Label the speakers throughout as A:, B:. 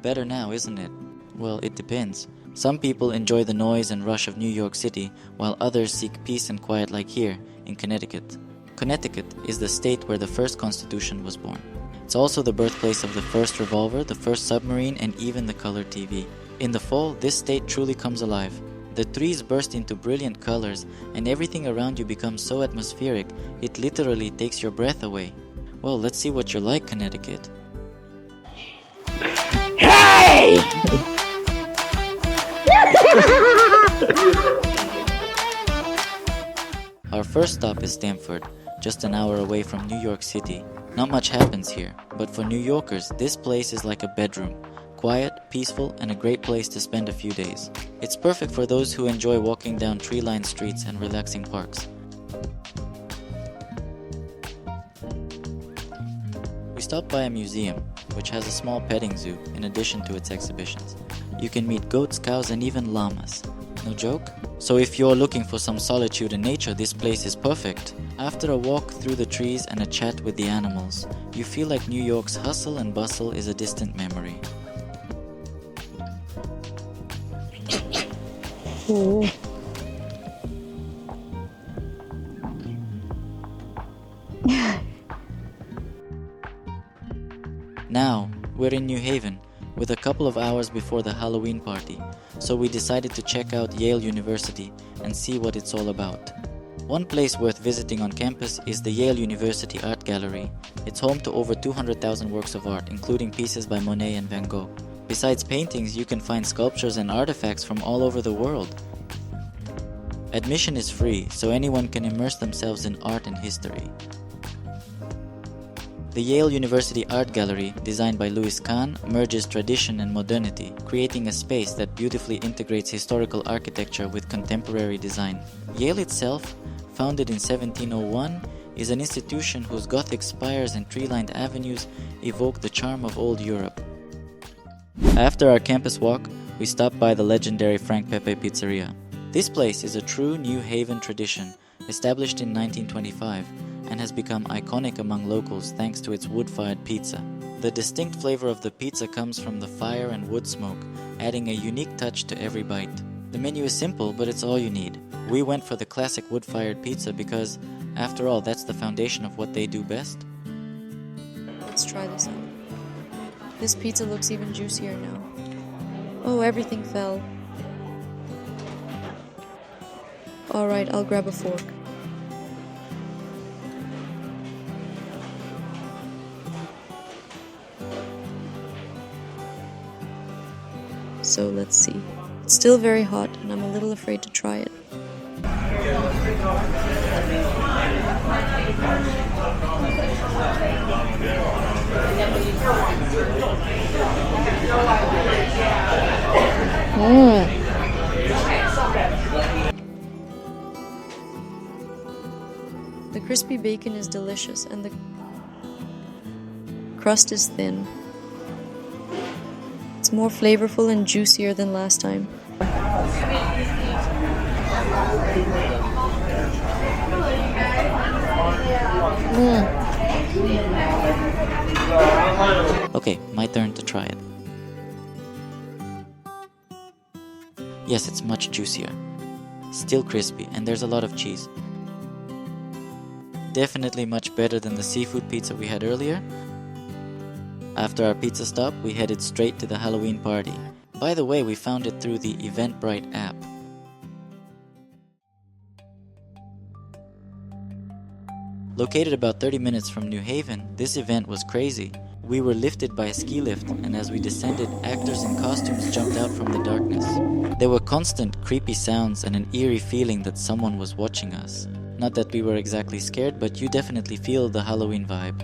A: better now, isn't it? Well, it depends. Some people enjoy the noise and rush of New York City, while others seek peace and quiet like here, in Connecticut. Connecticut is the state where the first Constitution was born. It's also the birthplace of the first revolver, the first submarine, and even the color TV. In the fall, this state truly comes alive. The trees burst into brilliant colors, and everything around you becomes so atmospheric, it literally takes your breath away. Well, let's see what you're like, Connecticut.
B: Hey!
A: Our first stop is Stamford, just an hour away from New York City. Not much happens here, but for New Yorkers, this place is like a bedroom. Quiet, peaceful, and a great place to spend a few days. It's perfect for those who enjoy walking down tree-lined streets and relaxing parks. We stopped by a museum, which has a small petting zoo in addition to its exhibitions. You can meet goats, cows, and even llamas. No joke? So if you're looking for some solitude and nature, this place is perfect. After a walk through the trees and a chat with the animals, you feel like New York's hustle and bustle is a distant memory.
B: Oh.
A: Now, we're in New Haven, with a couple of hours before the Halloween party, so we decided to check out Yale University and see what it's all about. One place worth visiting on campus is the Yale University Art Gallery. It's home to over 200,000 works of art, including pieces by Monet and Van Gogh. Besides paintings, you can find sculptures and artifacts from all over the world. Admission is free, so anyone can immerse themselves in art and history. The Yale University Art Gallery, designed by Louis Kahn, merges tradition and modernity, creating a space that beautifully integrates historical architecture with contemporary design. Yale itself, founded in 1701, is an institution whose Gothic spires and tree-lined avenues evoke the charm of old Europe. After our campus walk, we stopped by the legendary Frank Pepe Pizzeria. This place is a true New Haven tradition, established in 1925, and has become iconic among locals thanks to its wood-fired pizza. The distinct flavor of the pizza comes from the fire and wood smoke, adding a unique touch to every bite. The menu is simple, but it's all you need. We went for the classic wood-fired pizza because, after all, that's the foundation of what they do best.
C: Let's try this out. This pizza looks even juicier now. Oh, everything fell. Alright, I'll grab a fork. So let's see. It's still very hot and I'm a little afraid to try it. The crispy bacon is delicious and the crust is thin. It's more flavorful and juicier than last time.
A: Okay, my turn to try it. Yes, it's much juicier. Still crispy, and there's a lot of cheese. Definitely much better than the seafood pizza we had earlier. After our pizza stop, we headed straight to the Halloween party. By the way, we found it through the Eventbrite app. Located about 30 minutes from New Haven, this event was crazy. We were lifted by a ski lift, and as we descended, actors in costumes jumped out from the darkness. There were constant creepy sounds and an eerie feeling that someone was watching us. Not that we were exactly scared, but you definitely feel the Halloween vibe.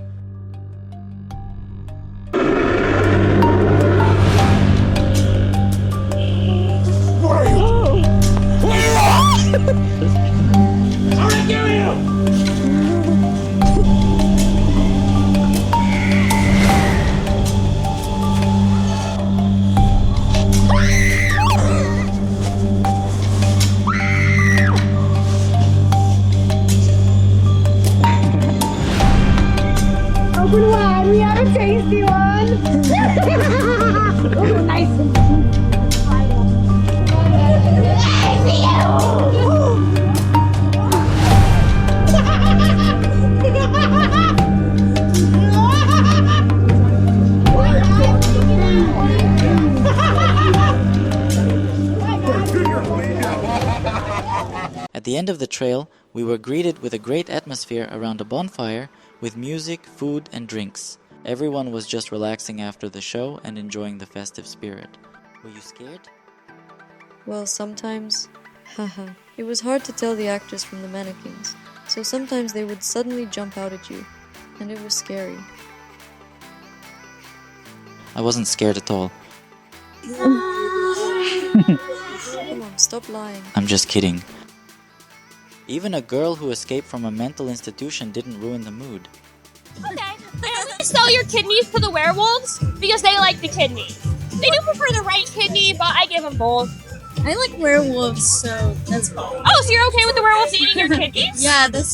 B: Open wide, we have a tasty one!
A: At the end of the trail, we were greeted with a great atmosphere around a bonfire with music, food, and drinks. Everyone was just relaxing after the show and enjoying the festive spirit. Were you scared?
C: Well, sometimes. Haha. It was hard to tell the actors from the mannequins, so sometimes they would suddenly jump out at you, and it was scary.
A: I wasn't scared at all.
C: Come on, stop lying.
A: I'm just kidding. Even a girl who escaped from a mental institution didn't ruin the mood.
D: Okay. Sell your kidneys to the werewolves because they like the kidney. They do prefer the right kidney, but I give them both.
E: I like werewolves, so that's fine.
D: Oh, so you're okay with the werewolves eating your kidneys?
E: Yeah, they're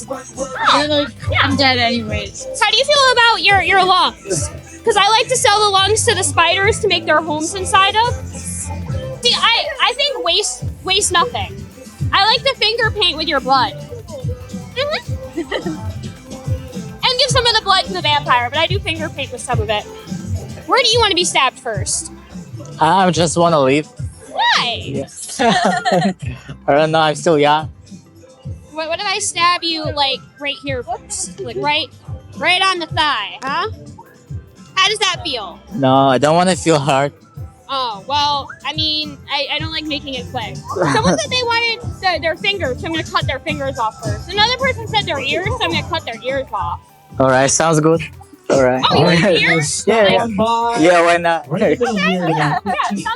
E: like, I'm dead anyways.
D: How do you feel about your lungs? Because I like to sell the lungs to the spiders to make their homes inside of. See, I think waste nothing. I like to finger paint with your blood. And give some of the blood to the vampire, but I do finger paint with some of it. Where do you want to be stabbed first?
F: I just want to leave.
D: Why?
F: Yes. I don't know, I'm still young.
D: What if I stab you, like, right here? Like, right on the thigh, huh? How does that feel?
F: No, I don't want to feel hurt.
D: Oh, well, I mean, I don't like making it quick. Someone said they wanted their fingers, so I'm going to cut their fingers off first. Another person said their ears, so I'm going to cut their ears off.
F: Alright, sounds good. Alright.
D: Oh, you want ears?
F: Yeah, yeah, why not?
D: Yeah, sounds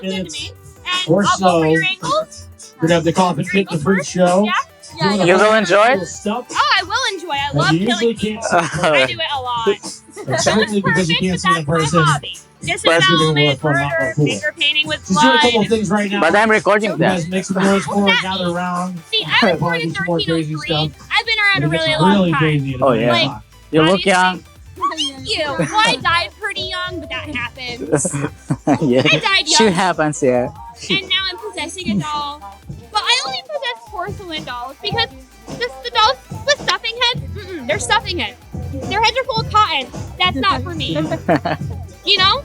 D: good to me. And
G: Or
D: I'll go for
G: so.
D: your ankles.
G: We're gonna have the Coffin Pick the Fruit show.
D: Yeah.
F: You will enjoy it?
G: Stuff
D: Oh, I will enjoy it. I
G: that
D: love
G: you
D: killing
G: usually
D: people.
G: can't see.
D: I do it a lot.
G: Exactly because you can't see in
D: That's
G: person.
D: my hobby.
G: Especially when
D: Disembowelment,
G: we're from
D: murder,
G: cool.
D: finger painting with
G: Just doing a couple
D: blood.
G: of things right now.
F: But I'm recording
G: You
F: that.
G: guys make some noise for it, gather around.
D: See, I was born in
G: Some more crazy
D: 1303.
G: stuff.
D: I've been around a
G: It gets
D: really long
G: really
D: time.
G: crazy.
F: Oh, yeah.
D: Like,
F: You look
D: obviously-
F: young.
D: Thank you. Well, I died pretty young, but that happens.
F: Yeah.
D: I died young.
F: Shit happens, yeah.
D: And now I'm possessing a doll. But I only possess porcelain dolls because the dolls with stuffing heads, they're stuffing heads. Their heads are full of cotton. That's not for me. You know?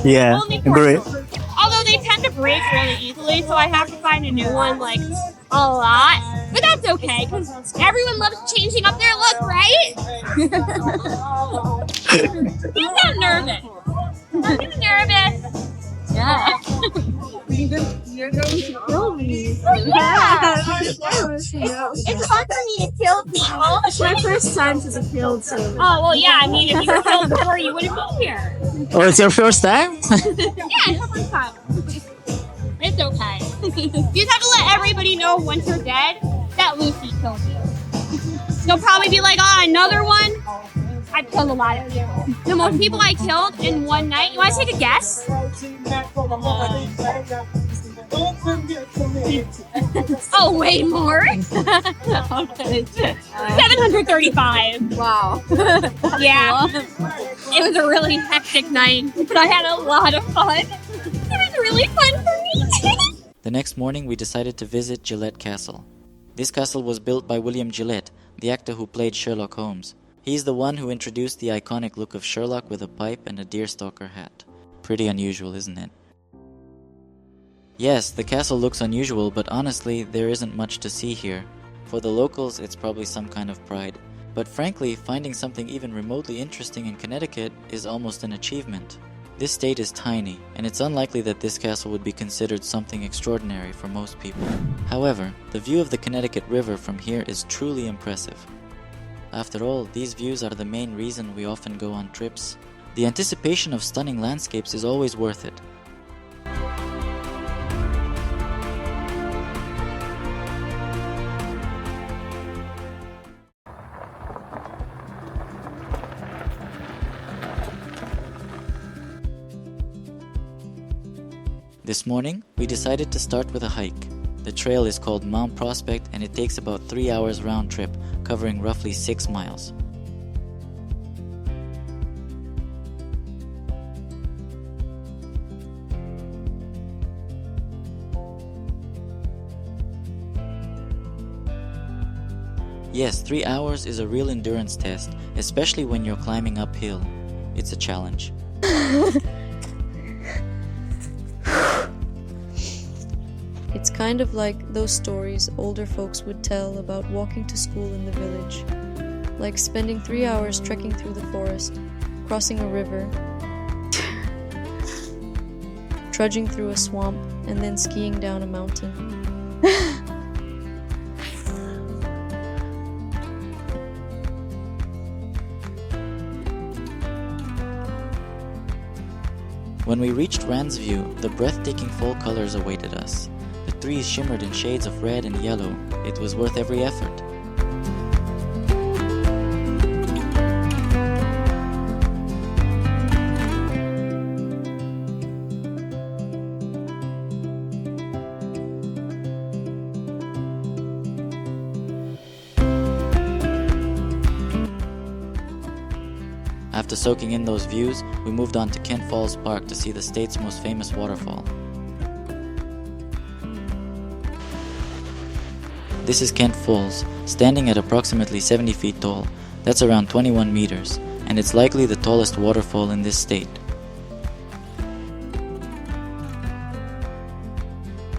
F: Yeah,
D: Only
F: agree.
D: porcelain. Although they tend to break really easily, so I have to find a new one, like, a lot. But that's okay, because everyone loves changing up their look, right? You sound nervous. Are you nervous?
E: Yeah. You're going to kill me.
D: Yeah. It's fun for me to kill people.
E: It's my first time to be killed, so.
D: Oh, well, yeah, I mean, if you were killed before, you wouldn't be here.
F: Oh, it's your first time?
D: Yeah, it's the first time. It's okay. You just have to let everybody know once you're dead that Lucy killed you. They'll probably be like, oh, another one? I've killed a lot of people. The most people I killed in one night. You want to take a guess? Oh, way more?
E: Okay.
D: 735.
E: Wow.
D: Yeah. It was a really hectic night, but I had a lot of fun. It was really fun for me.
A: The next morning, we decided to visit Gillette Castle. This castle was built by William Gillette, the actor who played Sherlock Holmes. He's the one who introduced the iconic look of Sherlock with a pipe and a deerstalker hat. Pretty unusual, isn't it? Yes, the castle looks unusual, but honestly, there isn't much to see here. For the locals, it's probably some kind of pride. But frankly, finding something even remotely interesting in Connecticut is almost an achievement. This state is tiny, and it's unlikely that this castle would be considered something extraordinary for most people. However, the view of the Connecticut River from here is truly impressive. After all, these views are the main reason we often go on trips. The anticipation of stunning landscapes is always worth it. This morning, we decided to start with a hike. The trail is called Mount Prospect and it takes about 3 hours round trip, covering roughly 6 miles. Yes, 3 hours is a real endurance test, especially when you're climbing uphill. It's a challenge.
C: It's kind of like those stories older folks would tell about walking to school in the village. Like spending 3 hours trekking through the forest, crossing a river, trudging through a swamp, and then skiing down a mountain.
A: When we reached Rand's View, the breathtaking fall colors awaited us. The trees shimmered in shades of red and yellow. It was worth every effort. After soaking in those views, we moved on to Kent Falls Park to see the state's most famous waterfall. This is Kent Falls, standing at approximately 70 feet tall. That's around 21 meters, and it's likely the tallest waterfall in this state.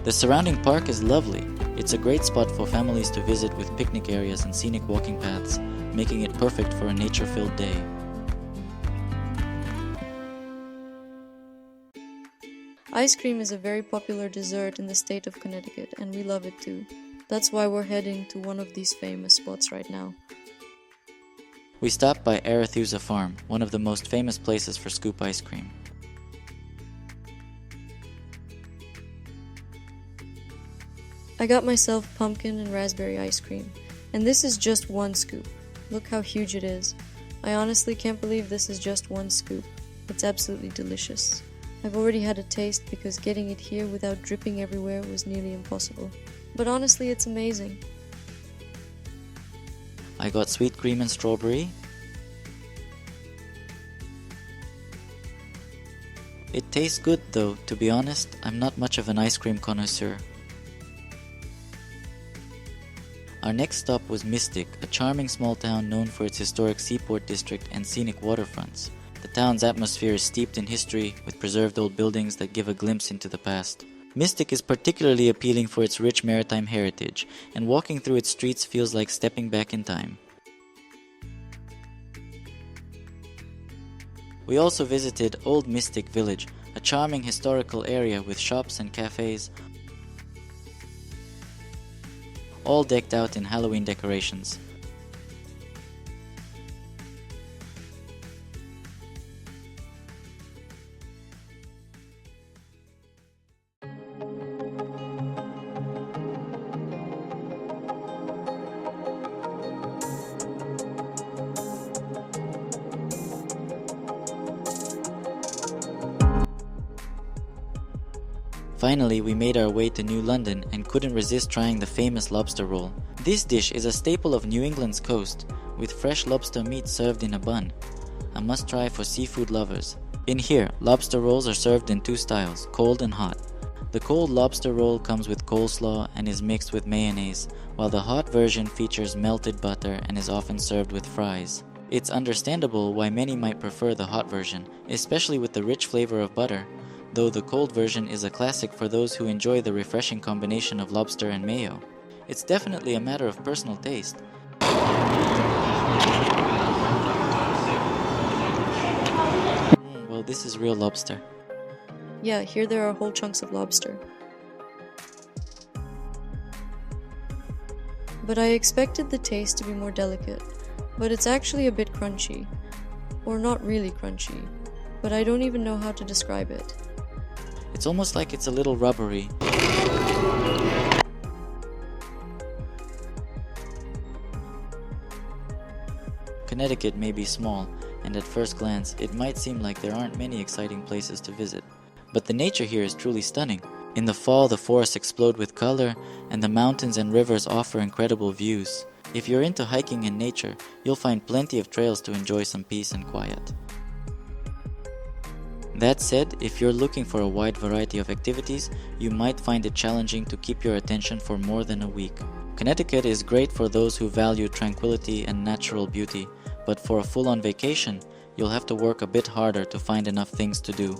A: The surrounding park is lovely. It's a great spot for families to visit with picnic areas and scenic walking paths, making it perfect for a nature-filled day.
C: Ice cream is a very popular dessert in the state of Connecticut, and we love it too. That's why we're heading to one of these famous spots right now.
A: We stopped by Arethusa Farm, one of the most famous places for scoop ice cream.
C: I got myself pumpkin and raspberry ice cream, and this is just one scoop. Look how huge it is. I honestly can't believe this is just one scoop. It's absolutely delicious. I've already had a taste because getting it here without dripping everywhere was nearly impossible. But honestly, it's amazing.
A: I got sweet cream and strawberry. It tastes good though, to be honest, I'm not much of an ice cream connoisseur. Our next stop was Mystic, a charming small town known for its historic seaport district and scenic waterfronts. The town's atmosphere is steeped in history, with preserved old buildings that give a glimpse into the past. Mystic is particularly appealing for its rich maritime heritage, and walking through its streets feels like stepping back in time. We also visited Old Mystic Village, a charming historical area with shops and cafes, all decked out in Halloween decorations. Finally, we made our way to New London and couldn't resist trying the famous lobster roll. This dish is a staple of New England's coast, with fresh lobster meat served in a bun. A must-try for seafood lovers. In here, lobster rolls are served in two styles, cold and hot. The cold lobster roll comes with coleslaw and is mixed with mayonnaise, while the hot version features melted butter and is often served with fries. It's understandable why many might prefer the hot version, especially with the rich flavor of butter, though the cold version is a classic for those who enjoy the refreshing combination of lobster and mayo. It's definitely a matter of personal taste. Well, this is real lobster.
C: Yeah, here there are whole chunks of lobster. But I expected the taste to be more delicate, but it's actually a bit crunchy. Or not really crunchy, but I don't even know how to describe it.
A: It's almost like it's a little rubbery. Connecticut may be small, and at first glance, it might seem like there aren't many exciting places to visit. But the nature here is truly stunning. In the fall, the forests explode with color, and the mountains and rivers offer incredible views. If you're into hiking and nature, you'll find plenty of trails to enjoy some peace and quiet. That said, if you're looking for a wide variety of activities, you might find it challenging to keep your attention for more than a week. Connecticut is great for those who value tranquility and natural beauty, but for a full-on vacation, you'll have to work a bit harder to find enough things to do.